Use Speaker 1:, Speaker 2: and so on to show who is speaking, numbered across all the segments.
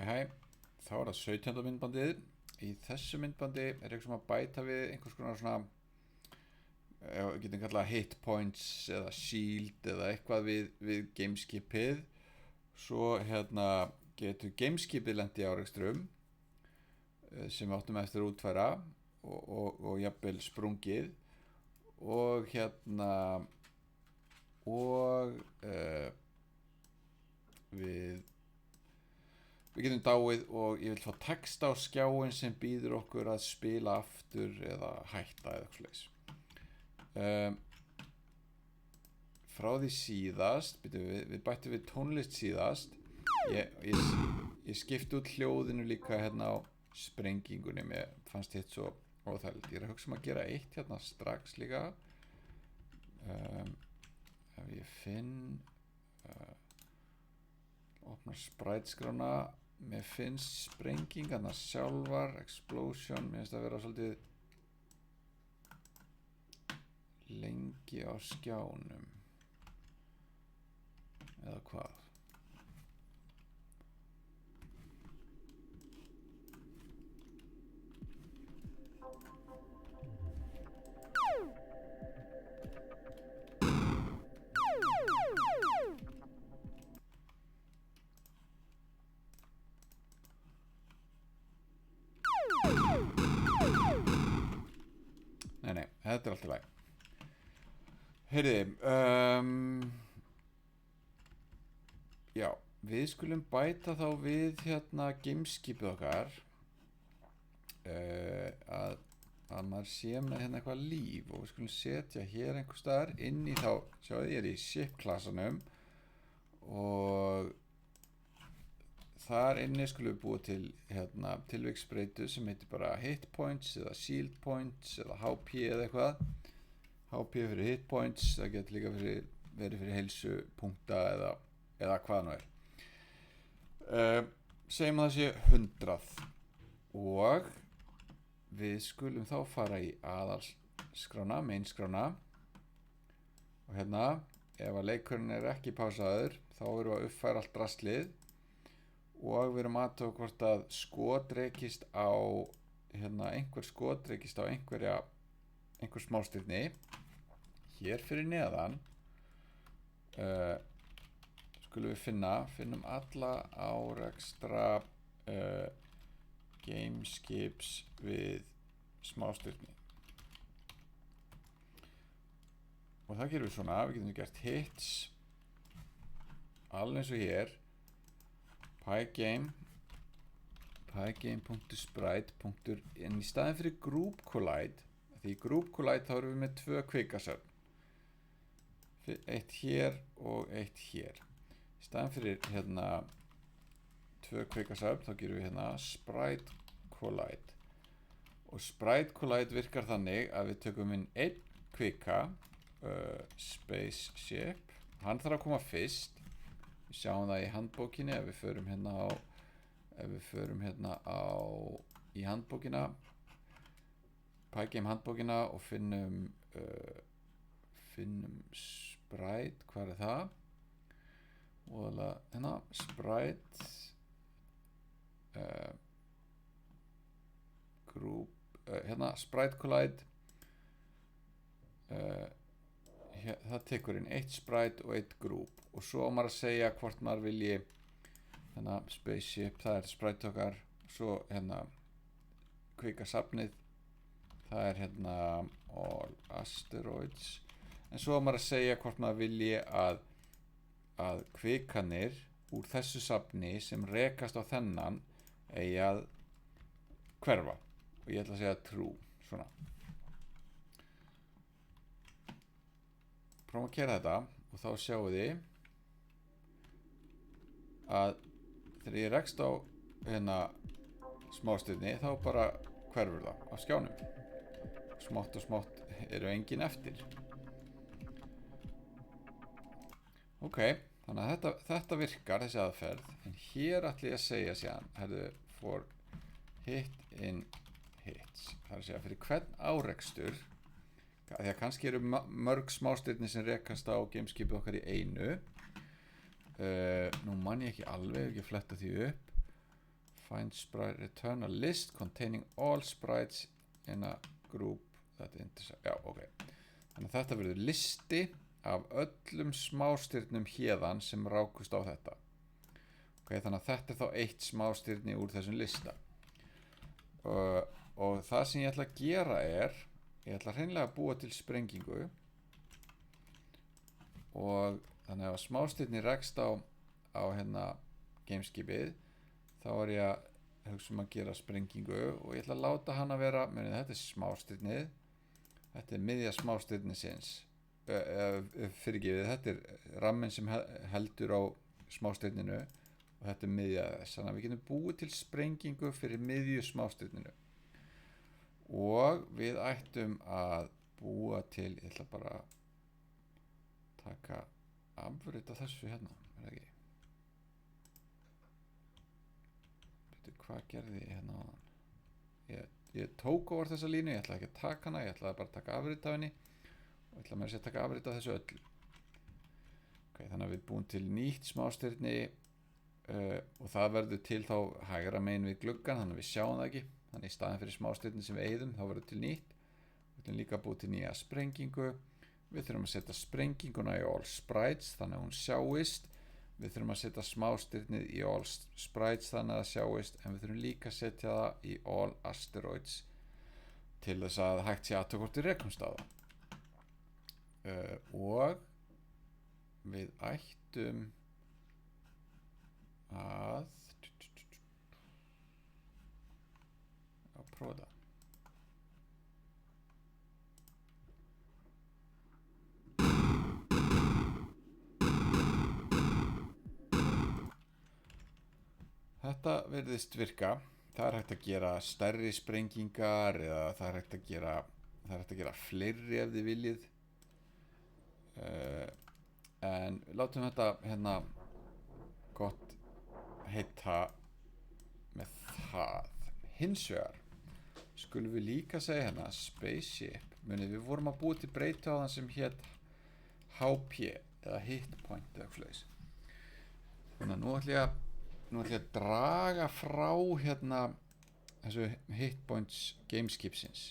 Speaker 1: Hæ, þá það 17. myndbandið. Í þessu myndbandi ég sem að bæta við einhvers konar svona, getum kallað hit points eða shield eða eitthvað við gameskipið. Svo getur gameskipið lent í árekstrum sem áttum eftir að útfæra og jafnvel sprungið og við getum dáið og ég vil fá text á skjáin sem býður okkur að spila aftur eða hætta eða eitthvað svoleiðis. Frá því síðast, við bættum við tónlist síðast. Ég skipti út hljóðinu líka á sprengingunni, mér fannst hitt svo óþægilegt. Ég að hugsa að gera eitt strax líka. Ef ég finn opna sprite-skrána, mér finnst sprengingarna sjálfar, explosion, mér finnst að vera svolítið lengi á skjánum eða hvað. Nei, þetta allt í lagi. Heyrðu, já, við skulum bæta þá við gameskipið okkar að maður sé með eitthvað líf og við skulum setja hér einhvers staðar inn í þá, sjáðu ég í ship klassanum og þar inni skulum við búa til tilviksbreytu sem heitir bara hit points eða shield points eða HP eða eitthvað. HP fyrir hit points, það getur líka verið fyrir heilsu punkta eða hvað nú segjum að það sé 100 og við skulum þá fara í aðalskrána, mainskrána og ef að leikurinn ekki pásaður þá erum við að uppfæra allt drastlið og við erum aðtöku hvort að skotreikist á einhver skotreikist á einhver smástirni hér fyrir neðan. Skulum við finnum alla árekstra gameskips við smástirni og það gerum við svona, við getum gert hits alveg eins og hér pygame.sprite. En í staðin fyrir group collide, því group collide þá erum við með 2 kvikasöfn, eitt hér og eitt hér. Í staðin fyrir 2 kvikasöfn þá gerum við sprite collide og sprite collide virkar þannig að við tökum inn einn kvika spaceship, hann þarf að koma fyrst. Við sjáum það í handbókinni ef við förum í handbókina, Pygame handbókina og finnum sprite, hvað það? Og sprite group, sprite collide, það tekur inn eitt sprite og eitt group og svo á maður að segja hvort maður vilji spaceship, það sprite okkar, svo kvika safnið, það all asteroids, en svo á maður að segja hvort maður vilji að kvikanir úr þessu safni sem rekast á þennan eigi að hverfa og ég ætla að segja true, svona. Prófum að gera þetta og þá sjáum þið að þegar ég rekst á smástirni þá bara hverfur það á skjánum. Smátt og smátt eru engin eftir. Ok, þannig að þetta virkar, þessi aðferð, en hér ætla ég að segja síðan, for hit in hits, það að segja fyrir hvern árekstur, því að kannski eru mörg smástirni sem rekast á gameskipið okkar í einu. Nú man ég ekki alveg, ekki fletta því upp. find sprite, return a list containing all sprites in a group that intersect. Já, ok. Þannig að þetta verður listi af öllum smástirnum héðan sem rákust á þetta. Ok, þannig að þetta þá eitt smástirni úr þessum lista. Og það sem ég ætla að gera ég ætla hreinlega að búa til sprengingu. Og þannig að smástirni rekst á hérna gameskipið, þá ég að hugsa að gera sprengingu og ég ætla að láta hana vera, menið þetta smástirnið, þetta miðja smástirnisins, fyrirgefið, þetta ramminn sem heldur á smástirninu og þetta miðja þess, þannig að við getum búið til sprengingu fyrir miðju smástirninu og við ættum að búa til, ég ætla bara að taka afrit af þessu hérna, ekki? Veitu, hvað gerði ég hérna áðan? Ég tók over þessa línu, ég ætla ekki að taka hana, ég ætla bara að taka afrit af henni og ég ætla mér að taka afrit af þessu öllu. Ok, þannig að við búum til nýtt smástirni og það verður til þá hægra megin við gluggan, þannig að við sjáum það ekki. Þannig í staðin fyrir smástirni sem við eyðum, þá verður til nýtt. Við ætlum líka að búa til nýja sprengingu. Við þurfum að setja sprenginguna í all sprites þannig að hún sjáist. Við þurfum að setja smástirnið í all sprites þannig að það sjáist, en við þurfum líka að setja það í all asteroids til þess að hægt sé athugað hvort við rekumst á það. Og við ættum að prófa það. Þetta virðist virka. Það hægt að gera stærri sprengingar eða það hægt að gera fleiri ef þið viljið. En látum þetta hérna gott heita með það. Hins vegar skulum við líka segja hérna spaceship. Munið, við vorum að búa til breytu á þann sem hét HP eða hit point eða fleis. Þannig að nú ætla ég að draga frá hérna þessu hit points gameskipsins.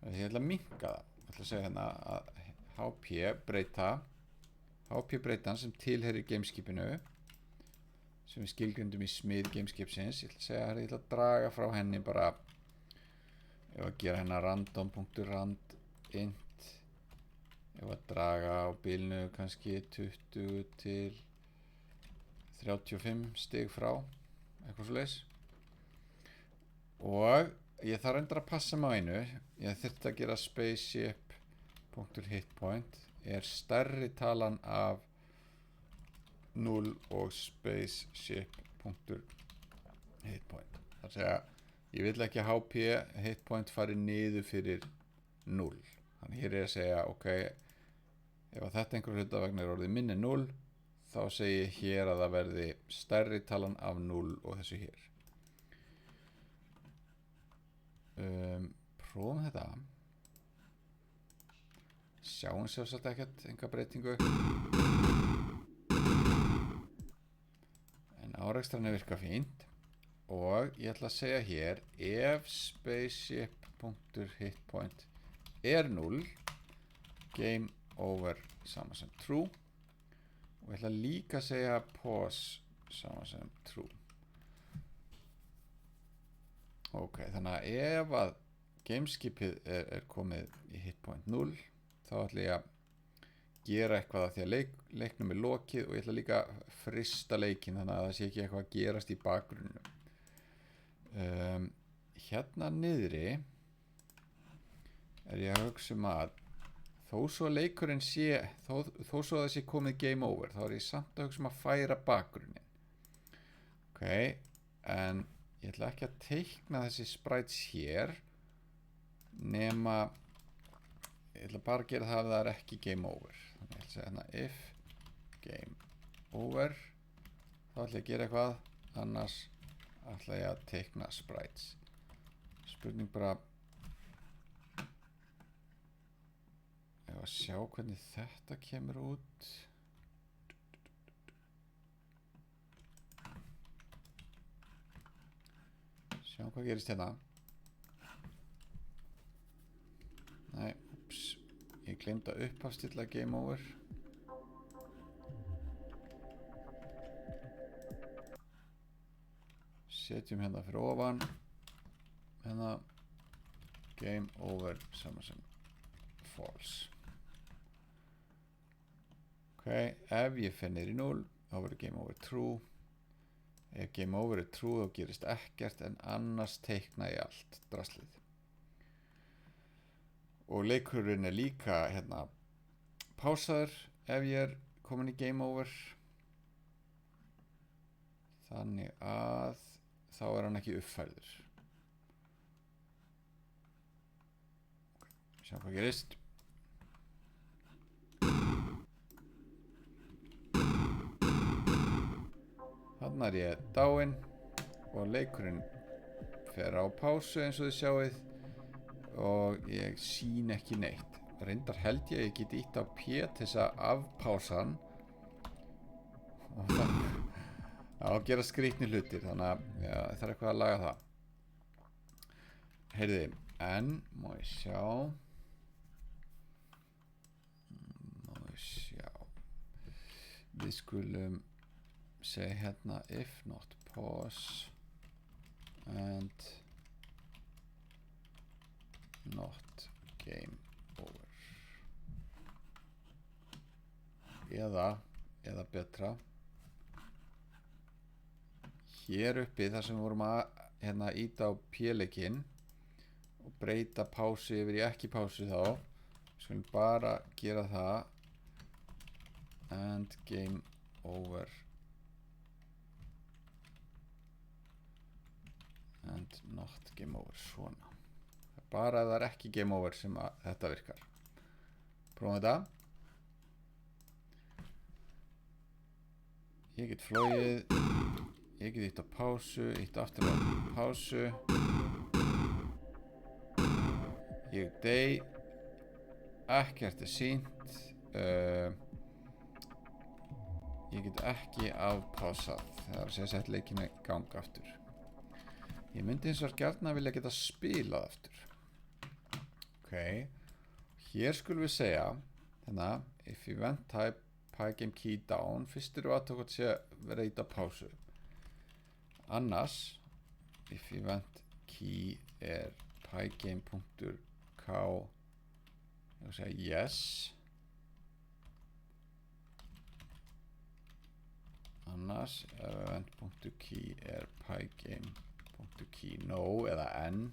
Speaker 1: Ég ætla að minnka það. Ég ætla að segja hérna að HP breytan sem tilheyrir gameskipinu sem við skilgrindum í smið gameskipsins. Ég ætla að segja að ég ætla að draga frá henni bara ef að gera hérna random.rand int ef að draga á bilinu kannski 20 til 35 stig frá eitthvað svoleiðis og ég þarf reyndar að passa mig á einu. Ég þyrfti að gera spaceship.hitpoint stærri talan af 0 og spaceship.hitpoint. Það er að segja ég vil ekki að HP hitpoint fari niður fyrir 0. Þannig hér að segja ok, ef að þetta einhver hluta vegna orðið minni 0 þá segi ég hér að það verði stærri talan af 0 og þessu hér. Prófum þetta. Sjáum sjálfsagt ekkert, enga breytingu. En árekstrarnir virka fínt. Og ég ætla að segja hér, ef spaceship.hitpoint 0, game over sama sem true. Og ég ætla líka að segja pause sama sem true. Ok, þannig að ef að gameskipið komið í hitpoint 0, þá ætla ég að gera eitthvað að því að leiknum lokið og ég ætla líka að frista leikinn þannig að það sé ekki eitthvað að gerast í bakgrunnu. Hérna niðri ég að hugsa að þó svo að leikurinn sé þó svo að það sé komið game over þá ég samt að hugsa að færa bakgrunnin. Ok, en ég ætla ekki að teikna þessi sprites hér nema ég ætla bara að gera það að það ekki game over. Þannig ég ætla að segja hérna if game over þá ætla ég að gera eitthvað annars ætla ég að teikna sprites. Spurning bara ef að sjá hvernig þetta kemur út. Sjáum hvað gerist hérna. Nei, ups. Ég gleymdi að upphafstilla game over. Setjum hérna fyrir ofan. Hérna game over saman sem false. Ok, ef ég fer niður í 0 þá verður game over true. Ef game over er true þá gerist ekkert en annars teikna ég allt draslið. Og leikurinn er líka hérna pásaður ef ég er komin í game over. Þannig að þá er hann ekki uppfærður. Okay, sjá hvað gerist. Þannig er ég dáinn og leikurinn fer á pásu eins og þið sjáið og ég sýn ekki neitt. Reyndar held ég geti ítt á P til þess að afpása hann og það gera skrýtni hlutir, þannig að það er eitthvað að laga það. Heyrði, en má ég sjá. Við skulum segja hérna if not pause and not game over. Eða betra. Hér uppi þar sem við vorum að hérna íta á P-leikinn og breyta pásu yfir í ekki pásu þá. Við skulum bara gera það and game over and not game over, svona. Bara ef það er ekki game over sem að þetta virkar. Prófum þetta. Ég get flogið, ég get ítt á pásu, ítt aftur á pásu. Ég dey, ekkert er sýnt. Ég get ekki afpásað, það er að segja sett leikinn í gang aftur. Ég myndi eins og gjarna vilja geta spilað aftur. Ok, hér skulum við segja, hérna, if event type pygame key down, fyrst eru aðtöku að sé vera íta pásu. Annars, if event key er pygame.k, ég vil segja yes. Annars, event.key er pygame.key no eða n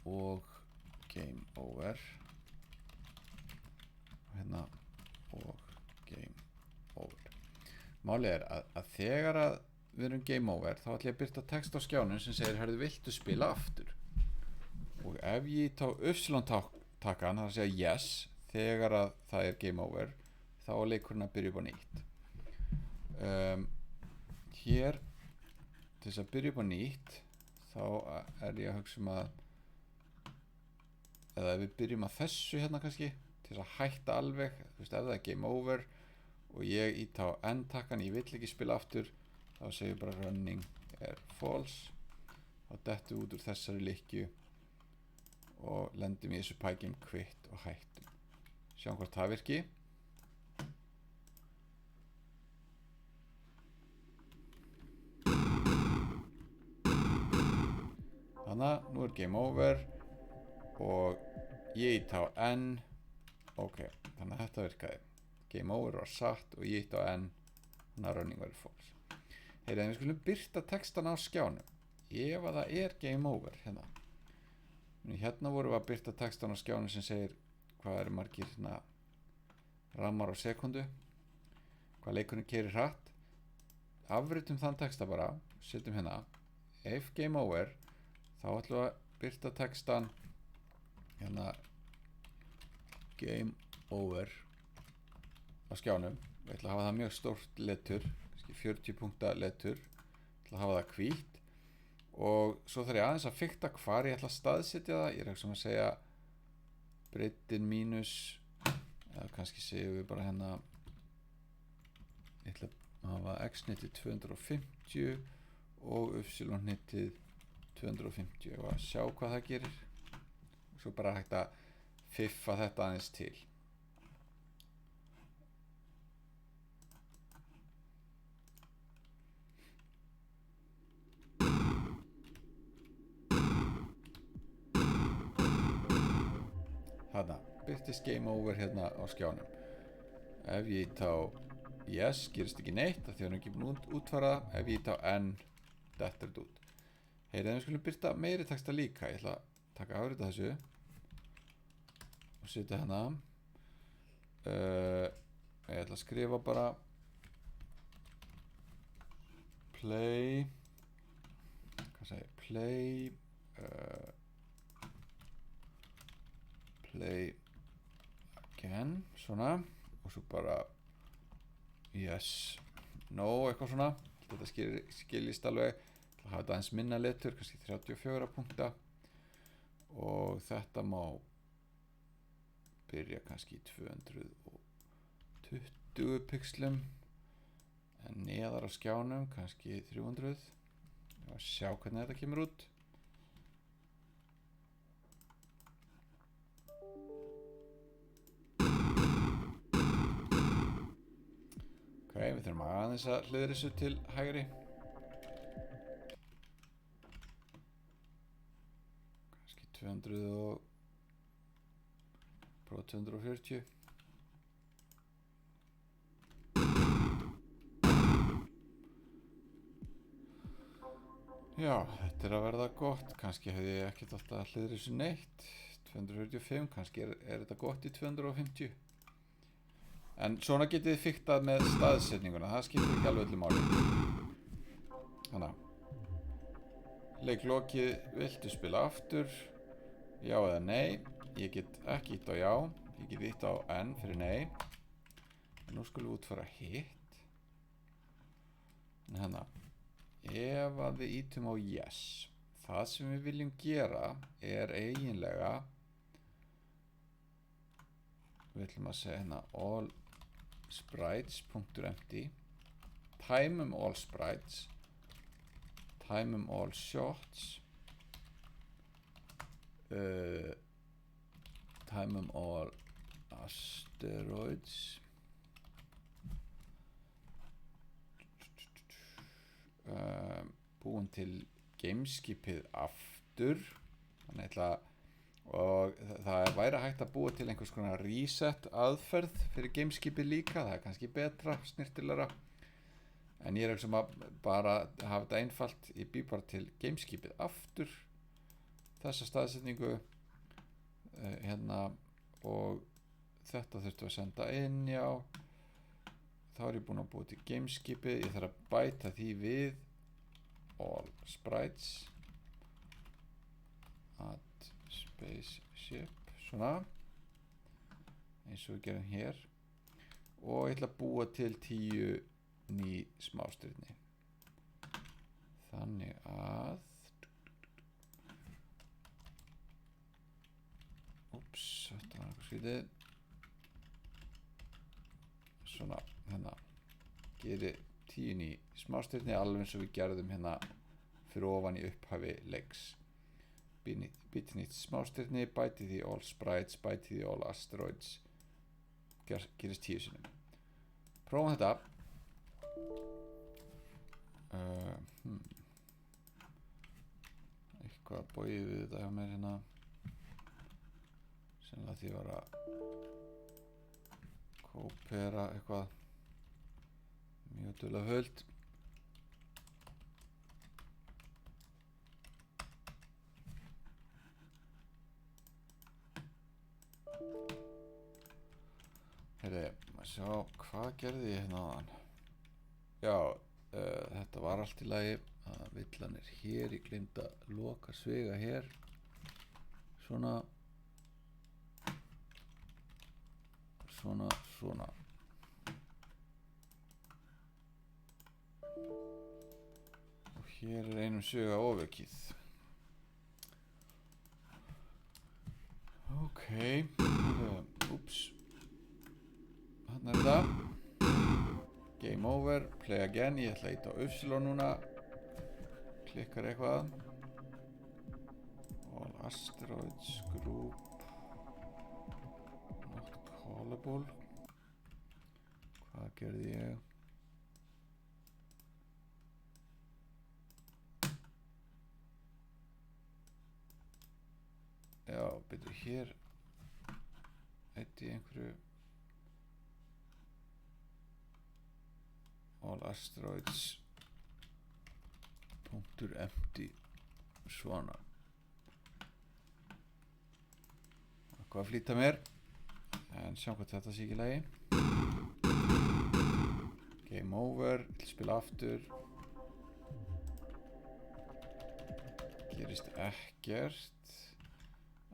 Speaker 1: og game over og hérna og game over. Málið er að þegar að við erum game over þá ætlum ég að birta text á skjánum sem segir herðu viltu spila aftur, og ef ég tá takkan, það er að segja yes þegar að það er game over, þá er leikurinn að byrja upp á nýtt. Hér til þess að byrja upp á nýtt þá er ég að hugsa að eða ef við byrjum að þessu hérna kannski til þess að hætta alveg, þú veist, ef það er game over og ég ít á end-takkan, ég vill ekki spila aftur, þá segjum bara running er false, þá dettum við út úr þessari lykkju og lendum í þessu pygame quit og hættum. Sjáum hvort það virki. Þannig að nú er game over og ég ít á n. Ok, þannig að þetta virkaði. Game over var satt og ég ít á n, þannig að running var false. Heyrðu, en við skulum birta textana á skjánum. Ef að það er game over hérna. Hérna vorum við að birta textana á skjánum sem segir hvað eru margir hérna rammar á sekundu, hvað leikurinn keyrir hratt. Afritum þann texta bara, setjum hérna if game over, þá ætlum við að birta textan hérna game over á skjánum. Við ætlum að hafa það mjög stórt letur, kannski 40 punkta letur, við ætlum að hafa það hvítt og svo þarf ég aðeins að fikta hvar ég ætla að staðsetja það. Ég er ekki að segja breiddin mínus, eða kannski segjum við bara hérna, ég ætla að hafa x-nitið 250 og y-nitið 250 og að sjá hvað það gerir. Svo bara hægt að fiffa þetta aðeins til. Þarna birtist game over hérna á skjánum. Ef ég ít á yes, gerist ekki neitt af því hann er ekki búin útfara. Ef ég ít á n, dettur þetta út. Heyrðu, við skulum byrta meiri texta líka. Ég ætla að taka afrita þessu og setja hérna. Ég ætla að skrifa bara play, hvað segir ég, play again, svona, og svo bara yes, no, eitthvað svona. Þetta skiljist alveg. Það hafa þetta aðeins minna letur, kannski 34 punkta, og þetta má byrja kannski í 220 pixlum, en neðar á skjánum kannski 300. Ég var að sjá hvernig þetta kemur út. Ok, við þurfum aðeins að hliðra þessu til hægri. Kannski 200 og prófa 240. Já, þetta er að verða gott. Kannski hefði ég ekkert átt að hliðra þessu neitt. 245, kannski er þetta gott í 250. En svona getið þið fiktað með staðsetninguna, það skiptir ekki alveg öllu máli. Þannig að leiklokið, viltu spila aftur? Já eða nei? Ég get ekki ítt á já, ég get ítt á n fyrir nei. En nú skulum við útfara hitt. En hérna, ef að við ítum á yes, það sem við viljum gera er eiginlega, við ætlum að segja hérna all sprites.empty, tæmum all sprites, tæmum all shots, tæmum all asteroids, búin til gameskipið aftur. Þannig ætla, og það væri hægt að búa til einhvers konar reset aðferð fyrir gameskipið líka. Það er kannski betra, snirtilegra, en ég er ekki sem að bara hafa þetta einfalt. Ég bý bara til gameskipið aftur, þessa staðsetningu hérna, og þetta þurftu að senda inn. Já, þá er ég búin að búa til gameskipið. Ég þarf að bæta því við all sprites add spaceship, svona eins og við gerum hér, og ég ætla að búa til 10 ný smástirni. Þannig að þetta var eitthvað skrítið. Svona, hérna gerir 10 ný smástirni, alveg eins og við gerðum hérna fyrir ofan í upphafi leiks. Býti nýtt smástirni, bæti því all sprites, bæti því all asteroids, gerist 10 sinnum. Prófum þetta. Eitthvað bóið við þetta hjá mér hérna, sennilega því var að kópera eitthvað mjög dula höld. Heyrðu, maður sjá, hvað gerði ég hérna áðan? Já, þetta var allt í lagi. Villan er hér, ég gleymdi að loka svega hér. Svona. Svona. Og hér er einum svega ofurkið. Ok, úps. Þarna er þetta. Game over, play again, ég ætla að íta á Y núna, klikkar eitthvað, all asteroids group, not callable, hvað gerði ég? Já, byrju hér, eitt í einhverju, all asteroids punktur empty svona hvað að flýta mér en sjá hvað þetta sé ekki í lagi game over, spila aftur gerist ekkert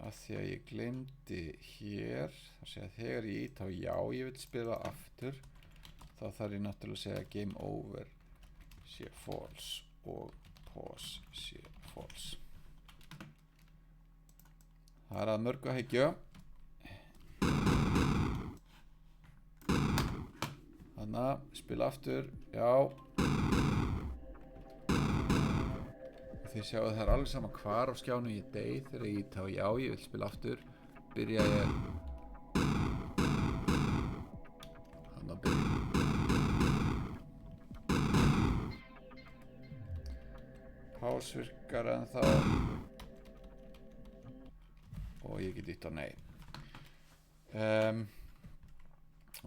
Speaker 1: að því að ég glemdi hér þar sé að þegar ég ít á já ég vil spila aftur þá þarf ég náttúrulega að segja game over sé false og pause sé false. Það að mörgu að hyggja. Þannig að spila aftur, já. Og þið sjáu að það alveg sama hvar á skjánum ég deyð þegar ég ít á já, ég vil spila aftur. Byrja ég þannig að byrja pause virkar en þá og ég get ítt á nei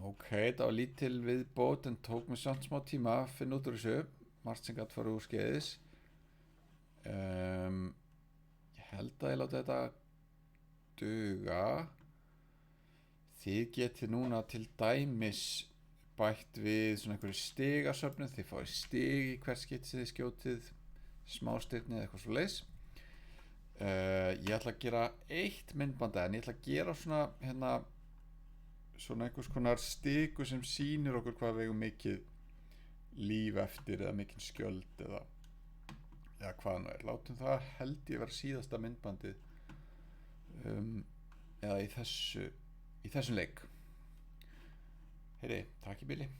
Speaker 1: ok, það var lítil viðbót en tók mér samt smá tíma að finna út úr þessu margt sem gat fara úr skeiðis ég held að ég láta þetta duga þið getið núna til dæmis bætt við svona einhverju stigasöfnum þið fáið stig í hvert skipti sem þið skjótið smástirni eða eitthvað svo leys ég ætla að gera eitt myndband en ég ætla að gera svona hérna svona einhvers konar stiku sem sýnir okkur hvað við eigum mikið líf eftir eða mikið skjöld eða hvað nú látum það held ég vera síðasta myndbandið eða í þessum leik heyri, takk í bili